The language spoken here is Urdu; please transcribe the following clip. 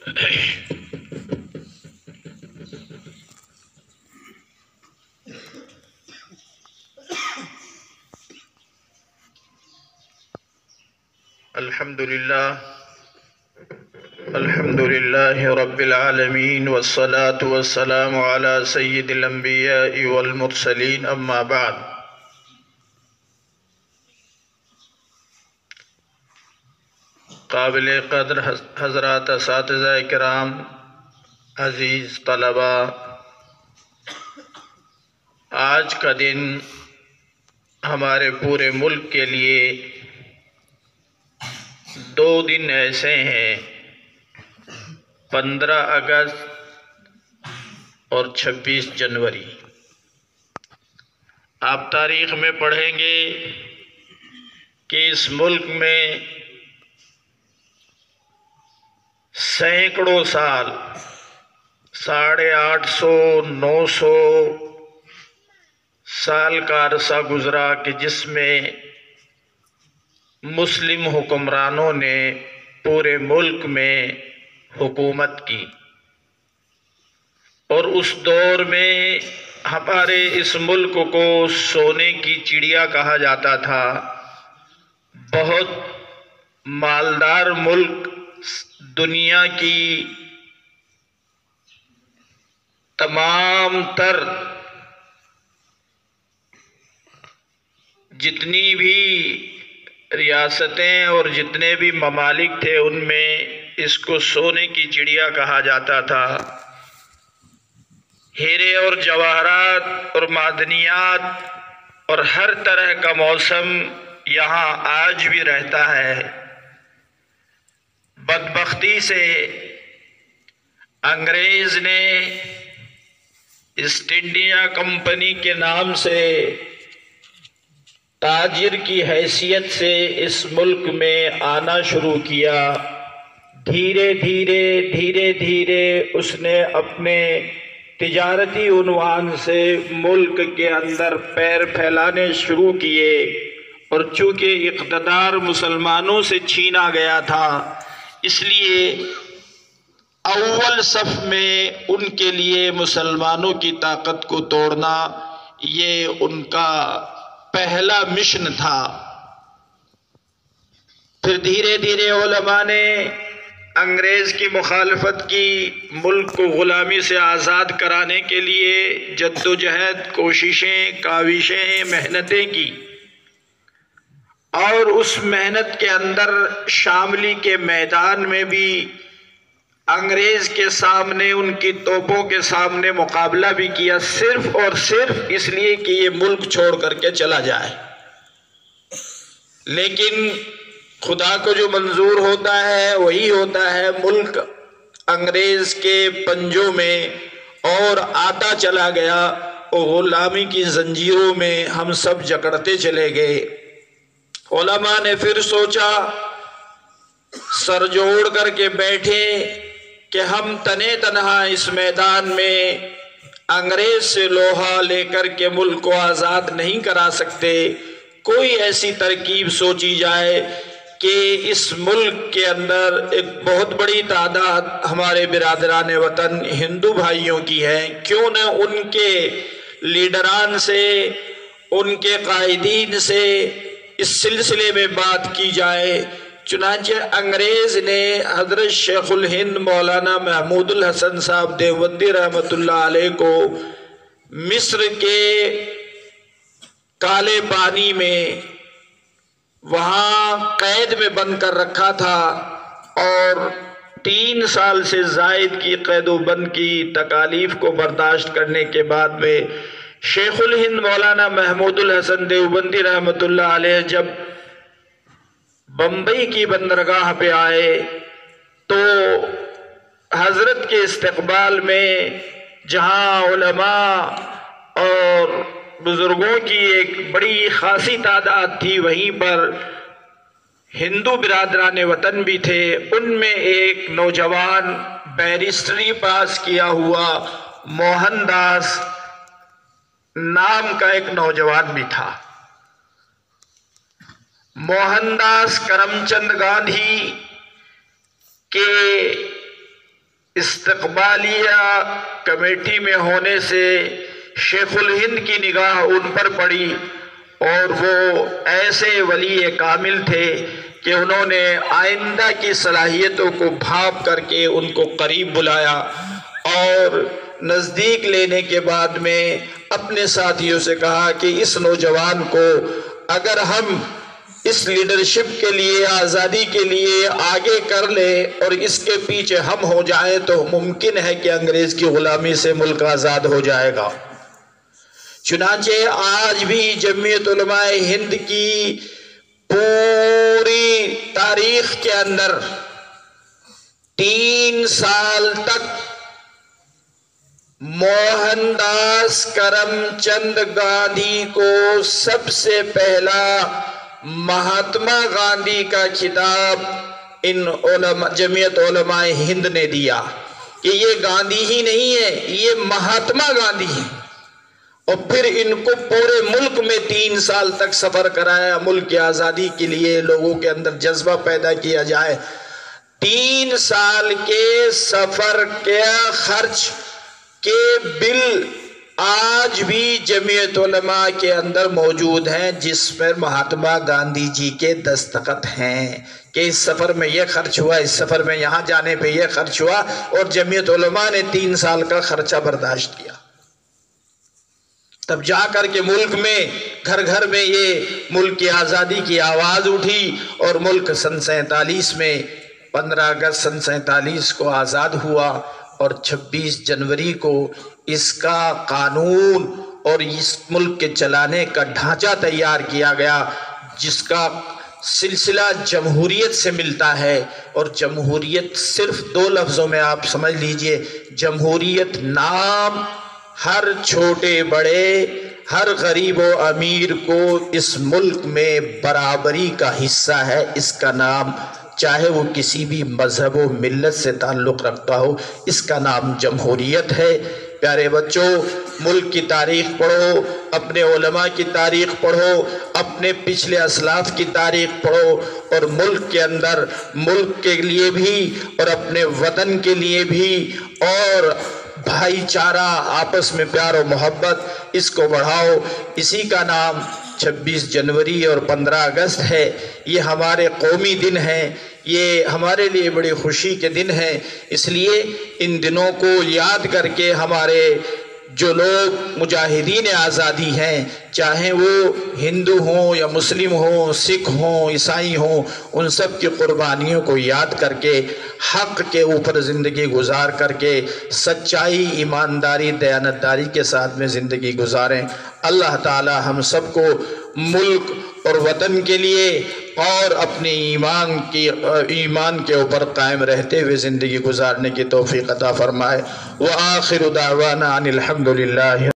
الحمد لله رب العالمين والصلاة والسلام على سيد الأنبياء والمرسلين أما بعد. قابل قدر حضرات اساتذہ کرام، عزیز طلبہ، آج کا دن ہمارے پورے ملک کے لیے دو دن ایسے ہیں، 15 اگست اور 26 جنوری. آپ تاریخ میں پڑھیں گے کہ اس ملک میں سینکڑوں سال، 850 900 سال کا عرصہ گزرا کہ جس میں مسلم حکمرانوں نے پورے ملک میں حکومت کی، اور اس دور میں ہمارے اس ملک کو سونے کی چڑیا کہا جاتا تھا. بہت مالدار ملک، دنیا کی تمام تر جتنی بھی ریاستیں اور جتنے بھی ممالک تھے ان میں اس کو سونے کی چڑیا کہا جاتا تھا. ہیرے اور جواہرات اور معدنیات اور ہر طرح کا موسم یہاں آج بھی رہتا ہے. بدبختی سے انگریز نے ایسٹ انڈیا کمپنی کے نام سے تاجر کی حیثیت سے اس ملک میں آنا شروع کیا. دھیرے دھیرے اس نے اپنے تجارتی عنوان سے ملک کے اندر پیر پھیلانے شروع کیے، اور چونکہ اقتدار مسلمانوں سے چھینا گیا تھا اس لیے اول صف میں ان کے لیے مسلمانوں کی طاقت کو توڑنا یہ ان کا پہلا مشن تھا. پھر دھیرے علماء نے انگریز کی مخالفت کی، ملک کو غلامی سے آزاد کرانے کے لیے جدوجہد، کوششیں، کاوشیں، محنتیں کی، اور اس محنت کے اندر شاملی کے میدان میں بھی انگریز کے سامنے، ان کی توپوں کے سامنے مقابلہ بھی کیا، صرف اور صرف اس لیے کہ یہ ملک چھوڑ کر کے چلا جائے. لیکن خدا کو جو منظور ہوتا ہے وہی ہوتا ہے. ملک انگریز کے پنجوں میں اور آتا چلا گیا، اور غلامی کی زنجیروں میں ہم سب جکڑتے چلے گئے. علماء نے پھر سوچا، سر جوڑ کر کے بیٹھے کہ ہم تنے تنہا اس میدان میں انگریز سے لوہا لے کر کے ملک کو آزاد نہیں کرا سکتے. کوئی ایسی ترکیب سوچی جائے کہ اس ملک کے اندر ایک بہت بڑی تعداد ہمارے برادران وطن ہندو بھائیوں کی ہے، کیوں نہ ان کے لیڈران سے، ان کے قائدین سے اس سلسلے میں بات کی جائے. چنانچہ انگریز نے حضرت شیخ الہند مولانا محمود الحسن صاحب دیوبندی رحمۃ اللہ علیہ کو مصر کے کالے پانی میں وہاں قید میں بند کر رکھا تھا، اور 3 سال سے زائد کی قید و بند کی تکالیف کو برداشت کرنے کے بعد میں شیخ الہند مولانا محمود الحسن دیوبندی رحمۃ اللہ علیہ جب بمبئی کی بندرگاہ پہ آئے تو حضرت کے استقبال میں جہاں علماء اور بزرگوں کی ایک بڑی خاصی تعداد تھی، وہیں پر ہندو برادران وطن بھی تھے. ان میں ایک نوجوان بیرسٹری پاس کیا ہوا موہن داس نام کا ایک نوجوان بھی تھا. موہن داس کرم چند گاندھی کے استقبالیہ کمیٹی میں ہونے سے شیخ الہند کی نگاہ ان پر پڑی، اور وہ ایسے ولی کامل تھے کہ انہوں نے آئندہ کی صلاحیتوں کو بھانپ کر کے ان کو قریب بلایا، اور نزدیک لینے کے بعد میں اپنے ساتھیوں سے کہا کہ اس نوجوان کو اگر ہم اس لیڈرشپ کے لیے، آزادی کے لیے آگے کر لیں اور اس کے پیچھے ہم ہو جائیں تو ممکن ہے کہ انگریز کی غلامی سے ملک آزاد ہو جائے گا۔ چنانچہ آج بھی جمعیت علماء ہند کی پوری تاریخ کے اندر 3 سال تک موہن داس کرم چند گاندھی کو سب سے پہلا مہاتما گاندھی کا خطاب ان جمعیت علماء ہند نے دیا کہ یہ گاندھی ہی نہیں ہے، یہ مہاتما گاندھی ہے، اور پھر ان کو پورے ملک میں 3 سال تک سفر کرایا، ملک کی آزادی کے لیے لوگوں کے اندر جذبہ پیدا کیا جائے۔ 3 سال کے سفر کے خرچ کے بل آج بھی جمعیت علماء کے اندر موجود ہیں، جس پر مہاتما گاندھی جی کے دستخط ہیں کہ اس سفر میں یہ خرچ ہوا، اس سفر میں یہاں جانے پہ یہ خرچ ہوا، اور جمعیت علماء نے 3 سال کا خرچہ برداشت کیا۔ تب جا کر کے ملک میں گھر گھر میں یہ ملک کی آزادی کی آواز اٹھی، اور ملک سن 47 میں 15 اگست سن 47 کو آزاد ہوا، اور 26 جنوری کو اس کا قانون اور اس ملک کے چلانے کا ڈھانچہ تیار کیا گیا، جس کا سلسلہ جمہوریت سے ملتا ہے۔ اور جمہوریت صرف 2 لفظوں میں آپ سمجھ لیجئے، جمہوریت نام ہر چھوٹے بڑے، ہر غریب و امیر کو اس ملک میں برابری کا حصہ ہے، اس کا نام، چاہے وہ کسی بھی مذہب و ملت سے تعلق رکھتا ہو، اس کا نام جمہوریت ہے۔ پیارے بچوں، ملک کی تاریخ پڑھو، اپنے علماء کی تاریخ پڑھو، اپنے پچھلے اسلاف کی تاریخ پڑھو، اور ملک کے اندر ملک کے لیے بھی اور اپنے وطن کے لیے بھی، اور بھائی چارہ، آپس میں پیار و محبت، اس کو بڑھاؤ۔ اسی کا نام 26 جنوری اور 15 اگست ہے۔ یہ ہمارے قومی دن ہیں، یہ ہمارے لیے بڑی خوشی کے دن ہیں، اس لیے ان دنوں کو یاد کر کے ہمارے جو لوگ مجاہدین آزادی ہیں، چاہے وہ ہندو ہوں یا مسلم ہوں، سکھ ہوں، عیسائی ہوں، ان سب کی قربانیوں کو یاد کر کے حق کے اوپر زندگی گزار کر کے سچائی، ایمانداری، دیانتداری کے ساتھ میں زندگی گزاریں۔ اللہ تعالی ہم سب کو ملک اور وطن کے لیے اور اپنے ایمان کے اوپر قائم رہتے ہوئے زندگی گزارنے کی توفیق عطا فرمائے۔ وآخر دعوانا ان الحمد للہ۔